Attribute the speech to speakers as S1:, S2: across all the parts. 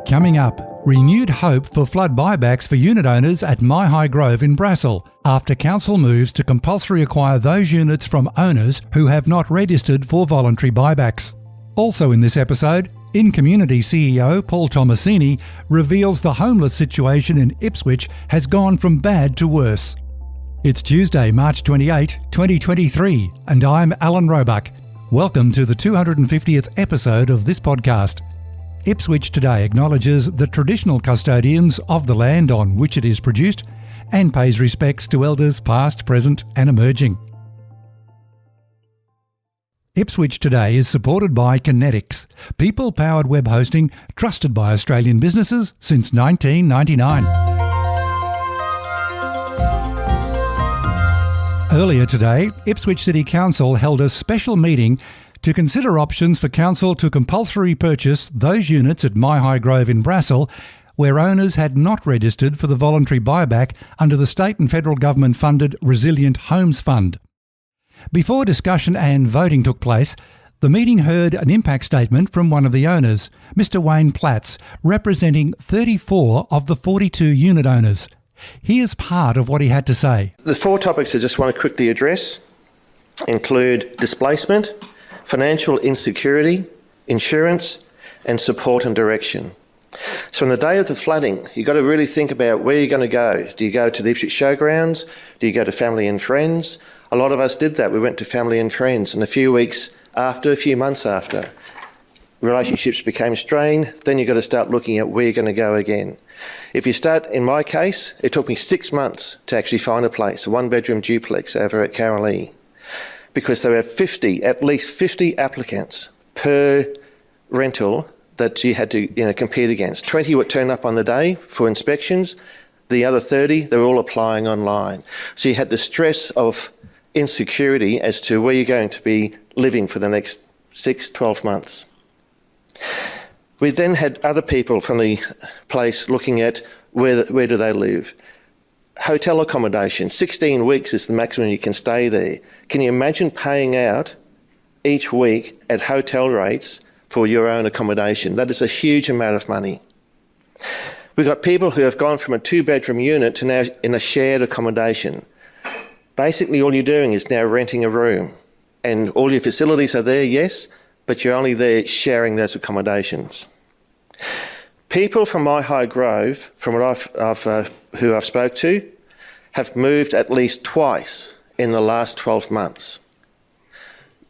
S1: Coming up, renewed hope for flood buybacks for unit owners at Mihi Grove in Brassel after council moves to compulsory acquire those units from owners who have not registered for voluntary buybacks. Also in this episode, In-Community CEO Paul Tomasini reveals the homeless situation in Ipswich has gone from bad to worse. It's Tuesday, March 28, 2023, and I'm Alan Roebuck. Welcome to the 250th episode of this podcast. Ipswich today acknowledges the traditional custodians of the land on which it is produced and pays respects to elders past, present and emerging. Ipswich Today is supported by Kinetics, people-powered web hosting trusted by Australian businesses since 1999. Earlier today, Ipswich City Council held a special meeting to consider options for council to compulsory purchase those units at Mihi Grove in Brassel where owners had not registered for the voluntary buyback under the state and federal government-funded Resilient Homes Fund. Before discussion and voting took place, the meeting heard an impact statement from one of the owners, Mr Wayne Platts, representing 34 of the 42 unit owners. Here's part of what he had to say.
S2: The four topics I just want to quickly address include displacement, financial insecurity, insurance, and support and direction. So on the day of the flooding, you've got to really think about where you're going to go. Do you go to the Ipswich Showgrounds? Do you go to family and friends? A lot of us did that. We went to family and friends, and a few months after, relationships became strained. Then you've got to start looking at where you're going to go again. If you start, in my case, it took me 6 months to actually find a place, a one-bedroom duplex over at Carolee, because there were at least 50 applicants per rental that you had to compete against. 20 would turn up on the day for inspections. The other 30, they were all applying online. So you had the stress of insecurity as to where you're going to be living for the next 6-12 months. We then had other people from the place looking at where do they live. Hotel accommodation, 16 weeks is the maximum you can stay there. Can you imagine paying out each week at hotel rates for your own accommodation? That is a huge amount of money. We've got people who have gone from a 2-bedroom unit to now in a shared accommodation. Basically, all you're doing is now renting a room, and all your facilities are there, yes, but you're only there sharing those accommodations. People from Mihi Grove, from what who I've spoke to, have moved at least twice in the last 12 months.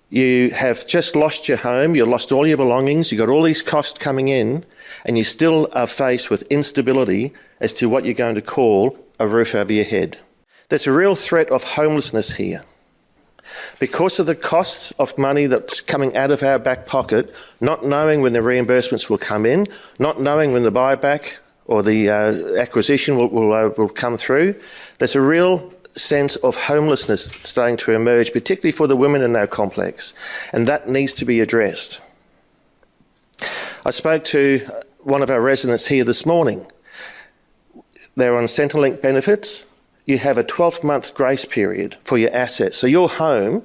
S2: You have just lost your home, you've lost all your belongings, you've got all these costs coming in, and you still are faced with instability as to what you're going to call a roof over your head. There's a real threat of homelessness here. Because of the costs of money that's coming out of our back pocket, not knowing when the reimbursements will come in, not knowing when the buyback or the acquisition will come through, there's a real sense of homelessness starting to emerge, particularly for the women in our complex, and that needs to be addressed. I spoke to one of our residents here this morning. They're on Centrelink benefits. You have a 12-month grace period for your assets. So your home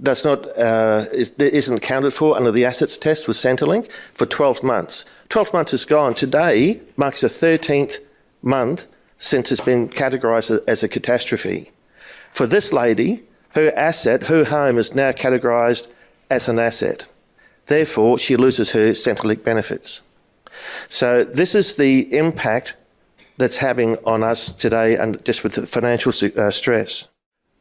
S2: isn't accounted for under the assets test with Centrelink for 12 months. 12 months is gone. Today marks the 13th month since it's been categorised as a catastrophe. For this lady, her home is now categorised as an asset. Therefore, she loses her Centrelink benefits. So this is the impact that's having on us today, and just with the financial stress.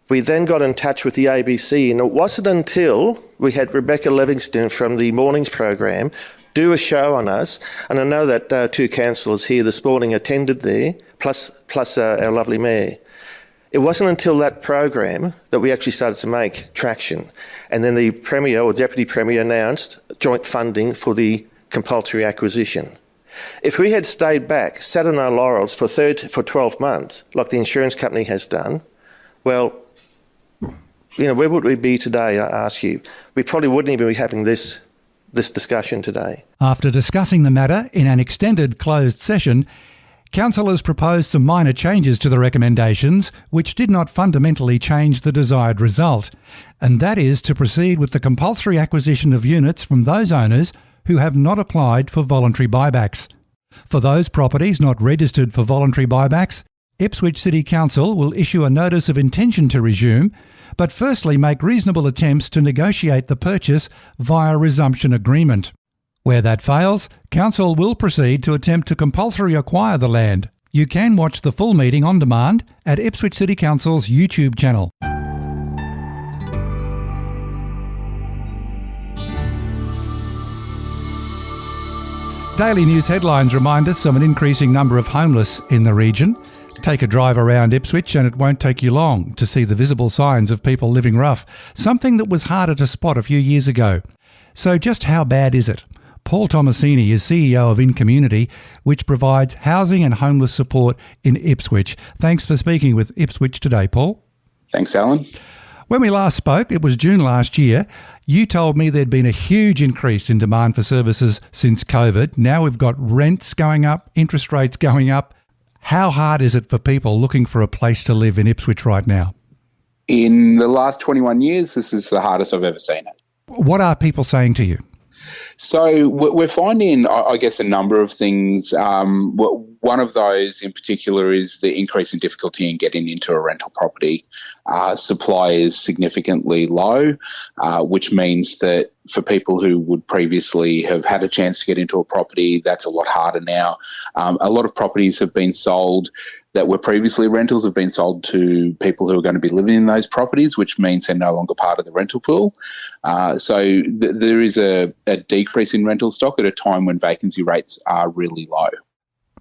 S2: We then got in touch with the ABC, and it wasn't until we had Rebecca Livingston from the Mornings program do a show on us, and I know that 2 councillors here this morning attended there, plus our lovely mayor. It wasn't until that program that we actually started to make traction, and then the Premier or Deputy Premier announced joint funding for the compulsory acquisition. If we had stayed back, sat on our laurels for 12 months, like the insurance company has done, well, where would we be today, I ask you? We probably wouldn't even be having this discussion today.
S1: After discussing the matter in an extended closed session, councillors proposed some minor changes to the recommendations, which did not fundamentally change the desired result, and that is to proceed with the compulsory acquisition of units from those owners who have not applied for voluntary buybacks. For those properties not registered for voluntary buybacks, Ipswich City Council will issue a notice of intention to resume, but firstly make reasonable attempts to negotiate the purchase via resumption agreement. Where that fails, Council will proceed to attempt to compulsory acquire the land. You can watch the full meeting on demand at Ipswich City Council's YouTube channel. Daily news headlines remind us of an increasing number of homeless in the region. Take a drive around Ipswich and it won't take you long to see the visible signs of people living rough, something that was harder to spot a few years ago. So just how bad is it? Paul Tomasini is CEO of In Community, which provides housing and homeless support in Ipswich. Thanks for speaking with Ipswich today, Paul.
S3: Thanks, Alan.
S1: When we last spoke, it was June last year, you told me there'd been a huge increase in demand for services since COVID. Now we've got rents going up, interest rates going up. How hard is it for people looking for a place to live in Ipswich right now?
S3: In the last 21 years, this is the hardest I've ever seen it.
S1: What are people saying to you?
S3: So we're finding, I guess, a number of things. One of those in particular is the increase in difficulty in getting into a rental property. Supply is significantly low, which means that for people who would previously have had a chance to get into a property, that's a lot harder now. A lot of properties have been sold that were previously rentals have been sold to people who are going to be living in those properties, which means they're no longer part of the rental pool. So there is a decrease in rental stock at a time when vacancy rates are really low.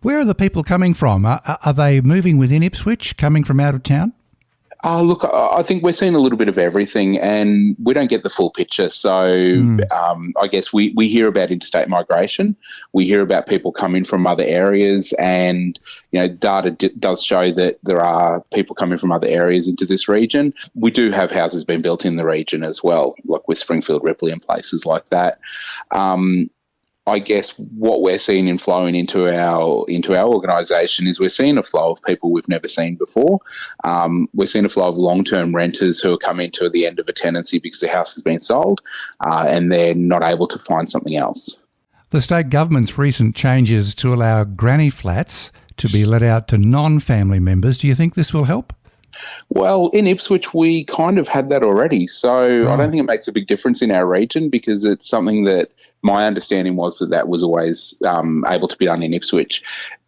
S1: Where are the people coming from? Are they moving within Ipswich, coming from out of town?
S3: Look, I think we're seeing a little bit of everything and we don't get the full picture. So I guess we hear about interstate migration. We hear about people coming from other areas and, data does show that there are people coming from other areas into this region. We do have houses being built in the region as well, like with Springfield, Ripley and places like that. I guess what we're seeing in flowing into our organisation is we're seeing a flow of people we've never seen before. We're seeing a flow of long-term renters who are coming to the end of a tenancy because the house has been sold and they're not able to find something else.
S1: The state government's recent changes to allow granny flats to be let out to non-family members, do you think this will help?
S3: Well, in Ipswich, we kind of had that already. So I don't think it makes a big difference in our region because it's something that my understanding was that was always able to be done in Ipswich.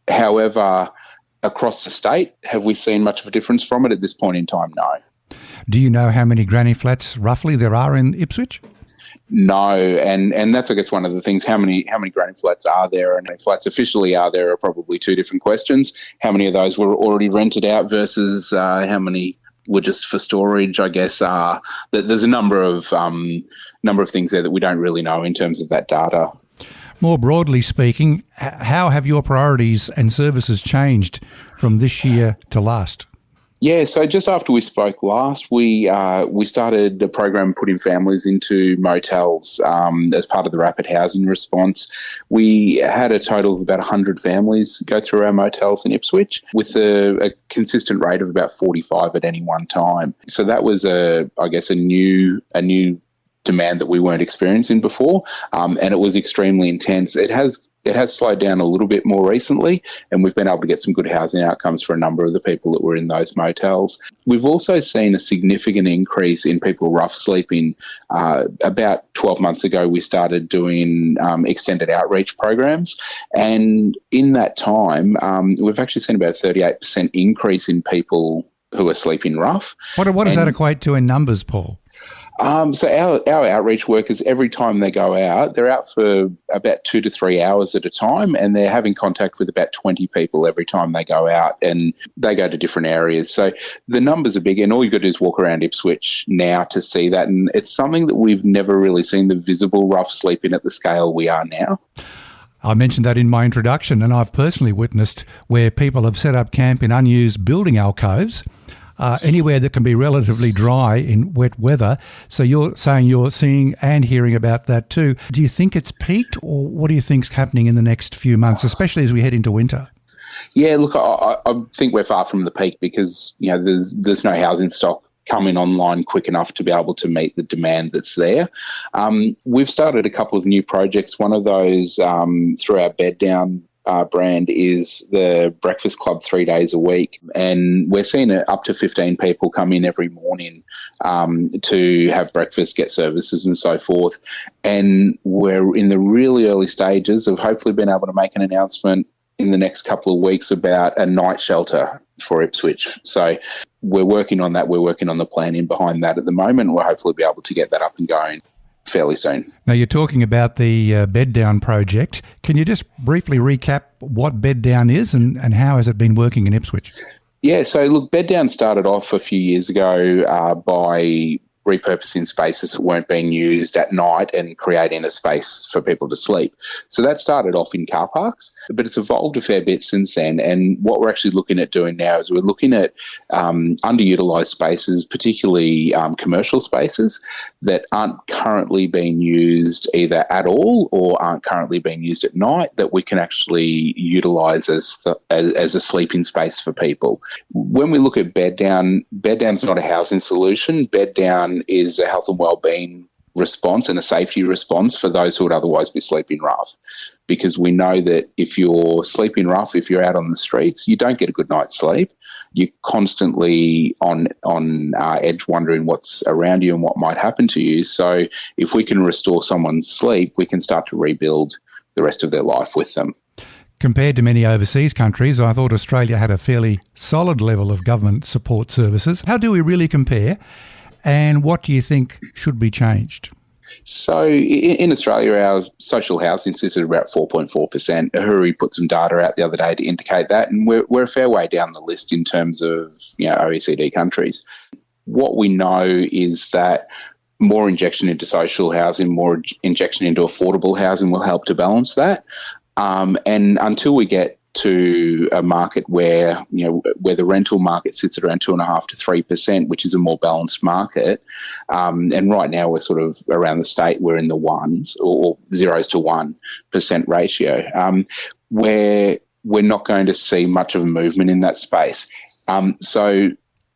S3: However, across the state, have we seen much of a difference from it at this point in time? No.
S1: Do you know how many granny flats roughly there are in Ipswich?
S3: No, and that's, I guess, one of the things. How many granny flats are there and how many flats officially are there are probably two different questions. How many of those were already rented out versus how many were just for storage, I guess. There's a number of things there that we don't really know in terms of that data.
S1: More broadly speaking, how have your priorities and services changed from this year to last?
S3: Yeah, so just after we spoke last, we started a program putting families into motels as part of the rapid housing response. We had a total of about 100 families go through our motels in Ipswich with a consistent rate of about 45 at any one time. So that was a new demand that we weren't experiencing before, and it was extremely intense. It has slowed down a little bit more recently, and we've been able to get some good housing outcomes for a number of the people that were in those motels. We've also seen a significant increase in people rough sleeping. About 12 months ago, we started doing extended outreach programs, and in that time, we've actually seen about a 38% increase in people who are sleeping rough.
S1: What does that equate to in numbers, Paul?
S3: So our outreach workers, every time they go out, they're out for about 2 to 3 hours at a time, and they're having contact with about 20 people every time they go out, and they go to different areas. So the numbers are big, and all you've got to do is walk around Ipswich now to see that, and it's something that we've never really seen, the visible rough sleeping at the scale we are now.
S1: I mentioned that in my introduction, and I've personally witnessed where people have set up camp in unused building alcoves, anywhere that can be relatively dry in wet weather. So you're saying you're seeing and hearing about that too. Do you think it's peaked, or what do you think's happening in the next few months, especially as we head into winter?
S3: Yeah, look, I think we're far from the peak because there's no housing stock coming online quick enough to be able to meet the demand that's there. We've started a couple of new projects. One of those through our Bed Down brand is the breakfast club 3 days a week, and we're seeing up to 15 people come in every morning to have breakfast, get services and so forth. And we're in the really early stages of hopefully being able to make an announcement in the next couple of weeks about a night shelter for Ipswich. So we're working on that. We're working on the planning behind that at the moment. We'll hopefully be able to get that up and going fairly soon.
S1: Now, you're talking about the Bed Down project. Can you just briefly recap what Bed Down is and how has it been working in Ipswich?
S3: Yeah, so look, Bed Down started off a few years ago by repurposing spaces that weren't being used at night and creating a space for people to sleep. So that started off in car parks, but it's evolved a fair bit since then. And what we're actually looking at doing now is we're looking at underutilised spaces, particularly commercial spaces that aren't currently being used either at all or aren't currently being used at night, that we can actually utilise as a sleeping space for people. When we look at Bed Down's not a housing solution. Bed Down is a health and wellbeing response and a safety response for those who would otherwise be sleeping rough. Because we know that if you're sleeping rough, if you're out on the streets, you don't get a good night's sleep. You're constantly on edge wondering what's around you and what might happen to you. So if we can restore someone's sleep, we can start to rebuild the rest of their life with them.
S1: Compared to many overseas countries, I thought Australia had a fairly solid level of government support services. How do we really compare? And what do you think should be changed?
S3: So in Australia, our social housing sits at about 4.4%. Ahuri put some data out the other day to indicate that, and we're a fair way down the list in terms of OECD countries. What we know is that more injection into social housing, more injection into affordable housing will help to balance that. And until we get to a market where the rental market sits at around 2.5% to 3%, which is a more balanced market. And right now we're sort of around the state, we're in the ones or 0s to 1% ratio, where we're not going to see much of a movement in that space. So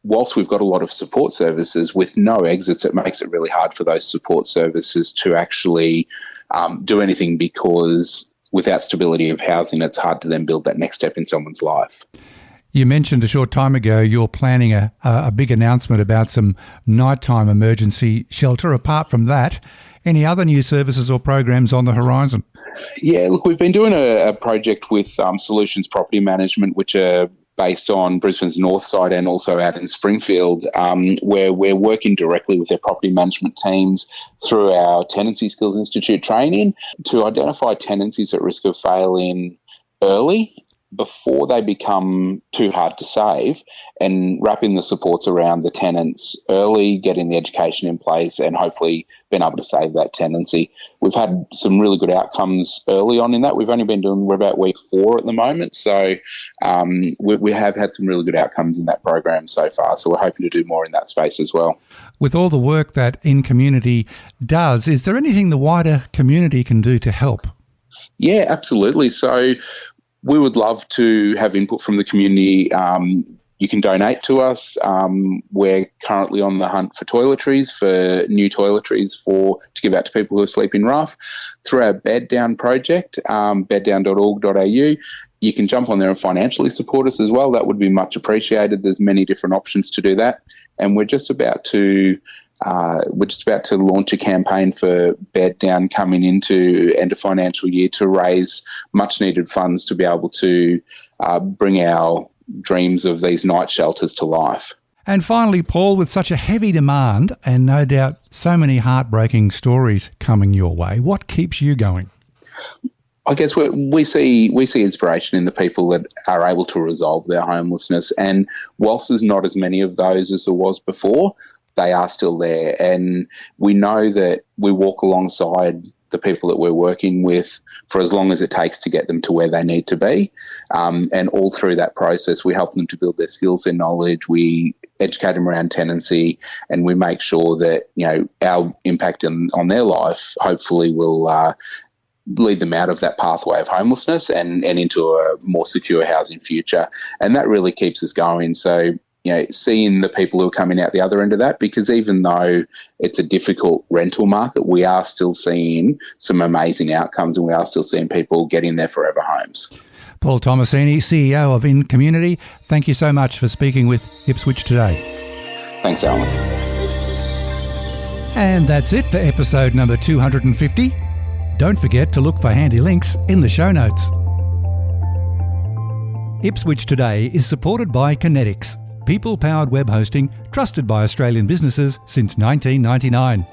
S3: whilst we've got a lot of support services with no exits, it makes it really hard for those support services to actually do anything, because without stability of housing, it's hard to then build that next step in someone's life.
S1: You mentioned a short time ago you're planning a big announcement about some nighttime emergency shelter. Apart from that, any other new services or programs on the horizon? Yeah,
S3: look, we've been doing a project with Solutions Property Management, which are based on Brisbane's north side and also out in Springfield, where we're working directly with their property management teams through our Tenancy Skills Institute training to identify tenancies at risk of failing early, before they become too hard to save, and wrapping the supports around the tenants early, getting the education in place, and hopefully being able to save that tenancy. We've had some really good outcomes early on in that. We're about week 4 at the moment. So we have had some really good outcomes in that program so far. So we're hoping to do more in that space as well.
S1: With all the work that In Community does, is there anything the wider community can do to help?
S3: Yeah, absolutely. So we would love to have input from the community. You can donate to us. We're currently on the hunt for toiletries, for new toiletries to give out to people who are sleeping rough through our Bed Down project, beddown.org.au. You can jump on there and financially support us as well. That would be much appreciated. There's many different options to do that. And we're just about to launch a campaign for Bed Down coming into end of financial year to raise much needed funds to be able to bring our dreams of these night shelters to life.
S1: And finally, Paul, with such a heavy demand and no doubt so many heartbreaking stories coming your way, what keeps you going?
S3: I guess we see inspiration in the people that are able to resolve their homelessness. And whilst there's not as many of those as there was before, they are still there. And we know that we walk alongside the people that we're working with for as long as it takes to get them to where they need to be. And all through that process, we help them to build their skills and knowledge. We educate them around tenancy, and we make sure that our impact on their life hopefully will lead them out of that pathway of homelessness and into a more secure housing future. And that really keeps us going. So seeing the people who are coming out the other end of that, because even though it's a difficult rental market, we are still seeing some amazing outcomes, and we are still seeing people getting their forever homes.
S1: Paul Tomasini, CEO of In Community, thank you so much for speaking with Ipswich Today.
S3: Thanks, Alan.
S1: And that's it for episode number 250. Don't forget to look for handy links in the show notes. Ipswich Today is supported by Kinetics, people-powered web hosting trusted by Australian businesses since 1999.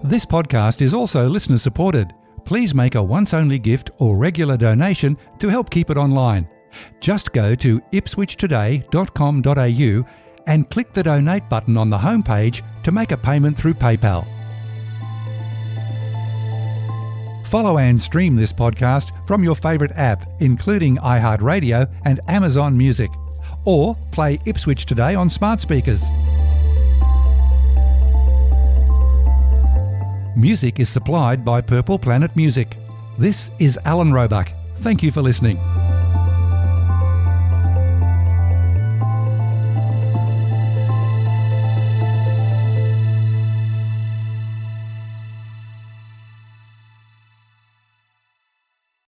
S1: This podcast is also listener-supported. Please make a once-only gift or regular donation to help keep it online. Just go to ipswichtoday.com.au and click the donate button on the homepage to make a payment through PayPal. Follow and stream this podcast from your favourite app, including iHeartRadio and Amazon Music, or play Ipswich Today on smart speakers. Music is supplied by Purple Planet Music. This is Alan Roebuck. Thank you for listening.